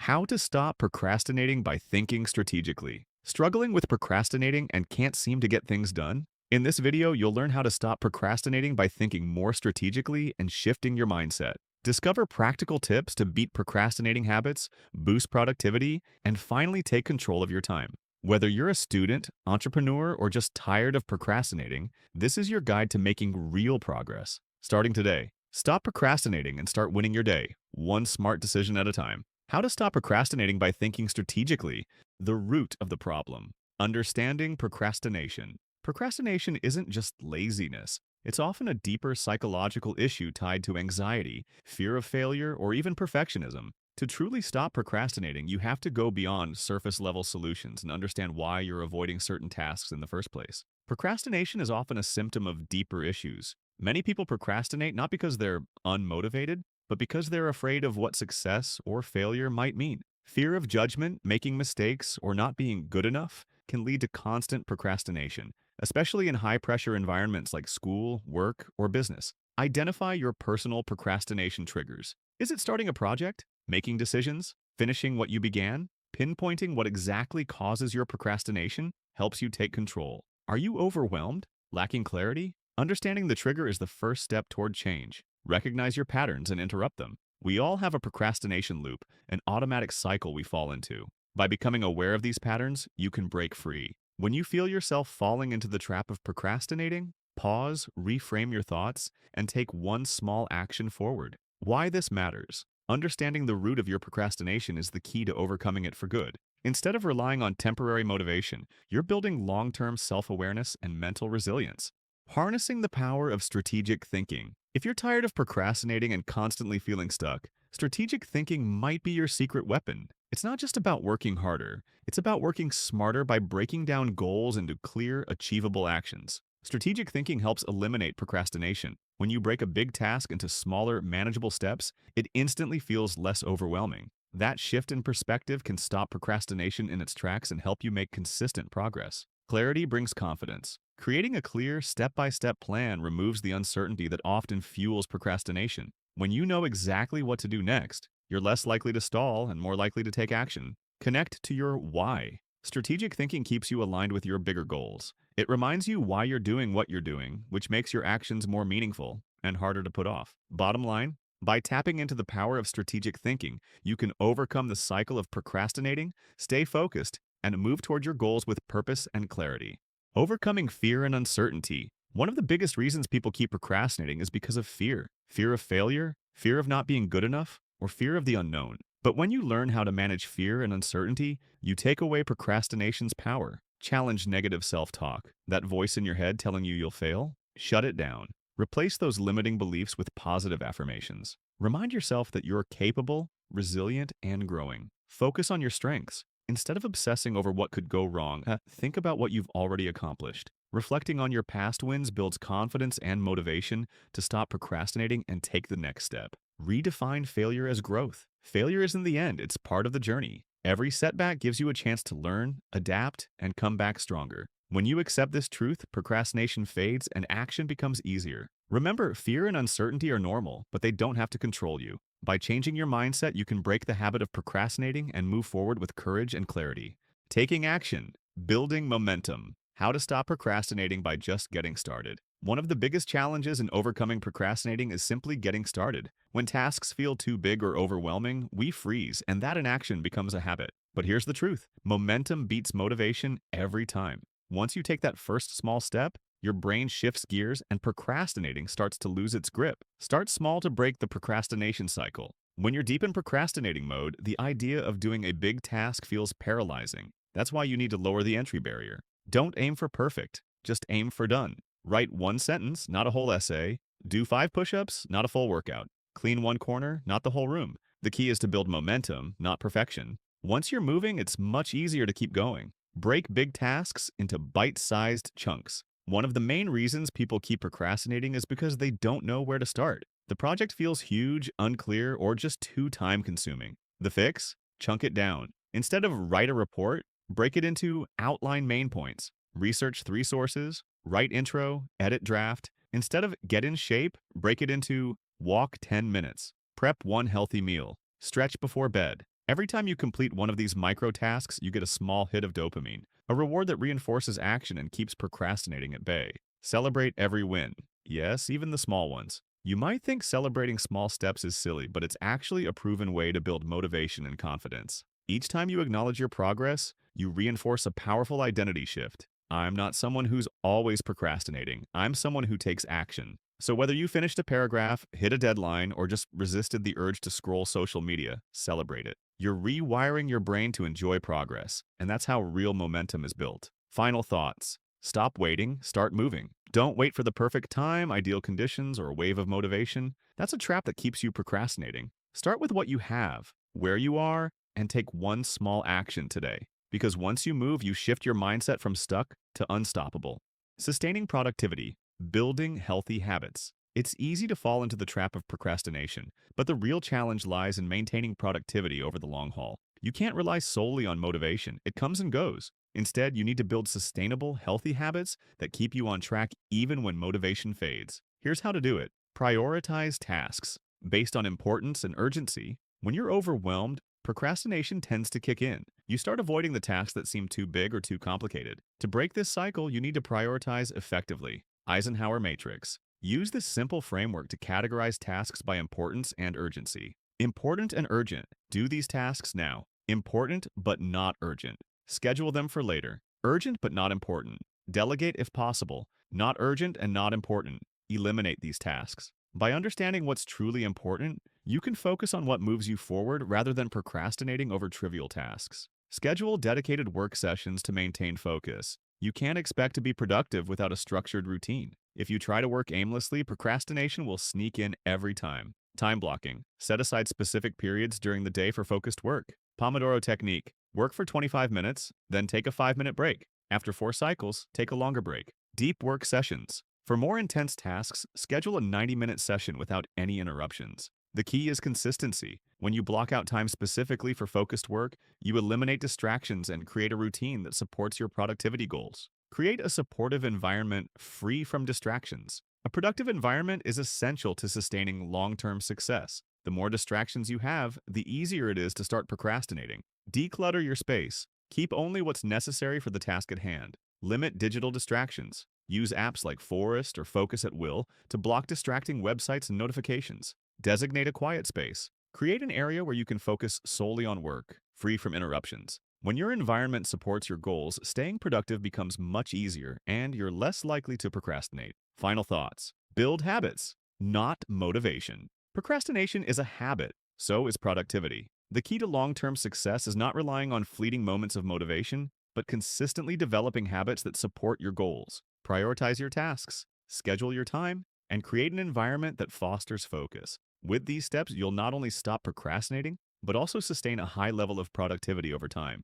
How to stop procrastinating by thinking strategically. Struggling with procrastinating and can't seem to get things done? In this video, you'll learn how to stop procrastinating by thinking more strategically and shifting your mindset. Discover practical tips to beat procrastinating habits, boost productivity, and finally take control of your time. Whether you're a student, entrepreneur, or just tired of procrastinating, this is your guide to making real progress. Starting today, stop procrastinating and start winning your day, one smart decision at a time. How to stop procrastinating by thinking strategically. The root of the problem. Understanding procrastination. Procrastination isn't just laziness. It's often a deeper psychological issue tied to anxiety, fear of failure, or even perfectionism. To truly stop procrastinating, you have to go beyond surface-level solutions and understand why you're avoiding certain tasks in the first place. Procrastination is often a symptom of deeper issues. Many people procrastinate not because they're unmotivated, but because they're afraid of what success or failure might mean. Fear of judgment, making mistakes, or not being good enough can lead to constant procrastination, especially in high-pressure environments like school, work, or business. Identify your personal procrastination triggers. Is it starting a project, making decisions, finishing what you began? Pinpointing what exactly causes your procrastination helps you take control. Are you overwhelmed? Lacking clarity? Understanding the trigger is the first step toward change. Recognize your patterns and interrupt them. We all have a procrastination loop, an automatic cycle we fall into. By becoming aware of these patterns, you can break free. When you feel yourself falling into the trap of procrastinating, pause, reframe your thoughts, and take one small action forward. Why this matters. Understanding the root of your procrastination is the key to overcoming it for good. Instead of relying on temporary motivation, you're building long-term self-awareness and mental resilience. Harnessing the power of strategic thinking. If you're tired of procrastinating and constantly feeling stuck, strategic thinking might be your secret weapon. It's not just about working harder, it's about working smarter by breaking down goals into clear, achievable actions. Strategic thinking helps eliminate procrastination. When you break a big task into smaller, manageable steps, it instantly feels less overwhelming. That shift in perspective can stop procrastination in its tracks and help you make consistent progress. Clarity brings confidence. Creating a clear, step-by-step plan removes the uncertainty that often fuels procrastination. When you know exactly what to do next, you're less likely to stall and more likely to take action. Connect to your why. Strategic thinking keeps you aligned with your bigger goals. It reminds you why you're doing what you're doing, which makes your actions more meaningful and harder to put off. Bottom line, by tapping into the power of strategic thinking, you can overcome the cycle of procrastinating, stay focused, and move toward your goals with purpose and clarity. Overcoming fear and uncertainty. One of the biggest reasons people keep procrastinating is because of fear. Fear of failure, fear of not being good enough, or fear of the unknown. But when you learn how to manage fear and uncertainty, you take away procrastination's power. Challenge negative self-talk. That voice in your head telling you you'll fail? Shut it down. Replace those limiting beliefs with positive affirmations. Remind yourself that you're capable, resilient, and growing. Focus on your strengths. Instead of obsessing over what could go wrong, think about what you've already accomplished. Reflecting on your past wins builds confidence and motivation to stop procrastinating and take the next step. Redefine failure as growth. Failure isn't the end, it's part of the journey. Every setback gives you a chance to learn, adapt, and come back stronger. When you accept this truth, procrastination fades and action becomes easier. Remember, fear and uncertainty are normal, but they don't have to control you. By changing your mindset, you can break the habit of procrastinating and move forward with courage and clarity. Taking action. Building momentum. How to stop procrastinating by just getting started. One of the biggest challenges in overcoming procrastinating is simply getting started. When tasks feel too big or overwhelming, we freeze, and that inaction becomes a habit. But here's the truth. Momentum beats motivation every time. Once you take that first small step, your brain shifts gears and procrastinating starts to lose its grip. Start small to break the procrastination cycle. When you're deep in procrastinating mode, the idea of doing a big task feels paralyzing. That's why you need to lower the entry barrier. Don't aim for perfect, just aim for done. Write one sentence, not a whole essay. Do 5 push-ups, not a full workout. Clean one corner, not the whole room. The key is to build momentum, not perfection. Once you're moving, it's much easier to keep going. Break big tasks into bite-sized chunks. One of the main reasons people keep procrastinating is because they don't know where to start. The project feels huge, unclear, or just too time-consuming. The fix? Chunk it down. Instead of write a report, break it into outline main points. Research 3 sources, write intro, edit draft. Instead of get in shape, break it into walk 10 minutes, prep 1 healthy meal, stretch before bed. Every time you complete one of these micro tasks, you get a small hit of dopamine, a reward that reinforces action and keeps procrastinating at bay. Celebrate every win. Yes, even the small ones. You might think celebrating small steps is silly, but it's actually a proven way to build motivation and confidence. Each time you acknowledge your progress, you reinforce a powerful identity shift. I'm not someone who's always procrastinating. I'm someone who takes action. So whether you finished a paragraph, hit a deadline, or just resisted the urge to scroll social media, celebrate it. You're rewiring your brain to enjoy progress, and that's how real momentum is built. Final thoughts. Stop waiting, start moving. Don't wait for the perfect time, ideal conditions, or a wave of motivation. That's a trap that keeps you procrastinating. Start with what you have, where you are, and take one small action today. Because once you move, you shift your mindset from stuck to unstoppable. Sustaining productivity, building healthy habits. It's easy to fall into the trap of procrastination, but the real challenge lies in maintaining productivity over the long haul. You can't rely solely on motivation. It comes and goes. Instead, you need to build sustainable, healthy habits that keep you on track even when motivation fades. Here's how to do it. Prioritize tasks based on importance and urgency. When you're overwhelmed, procrastination tends to kick in. You start avoiding the tasks that seem too big or too complicated. To break this cycle, you need to prioritize effectively. Eisenhower Matrix. Use this simple framework to categorize tasks by importance and urgency. Important and urgent. Do these tasks now. Important but not urgent. Schedule them for later. Urgent but not important. Delegate if possible. Not urgent and not important. Eliminate these tasks. By understanding what's truly important, you can focus on what moves you forward rather than procrastinating over trivial tasks. Schedule dedicated work sessions to maintain focus. You can't expect to be productive without a structured routine. If you try to work aimlessly, procrastination will sneak in every time. Time blocking. Set aside specific periods during the day for focused work. Pomodoro technique. Work for 25 minutes, then take a 5-minute break. After 4 cycles, take a longer break. Deep work sessions. For more intense tasks, schedule a 90-minute session without any interruptions. The key is consistency. When you block out time specifically for focused work, you eliminate distractions and create a routine that supports your productivity goals. Create a supportive environment free from distractions. A productive environment is essential to sustaining long-term success. The more distractions you have, the easier it is to start procrastinating. Declutter your space. Keep only what's necessary for the task at hand. Limit digital distractions. Use apps like Forest or Focus at Will to block distracting websites and notifications. Designate a quiet space. Create an area where you can focus solely on work, free from interruptions. When your environment supports your goals, staying productive becomes much easier and you're less likely to procrastinate. Final thoughts. Build habits, not motivation. Procrastination is a habit, so is productivity. The key to long-term success is not relying on fleeting moments of motivation, but consistently developing habits that support your goals. Prioritize your tasks, schedule your time, and create an environment that fosters focus. With these steps, you'll not only stop procrastinating, but also sustain a high level of productivity over time.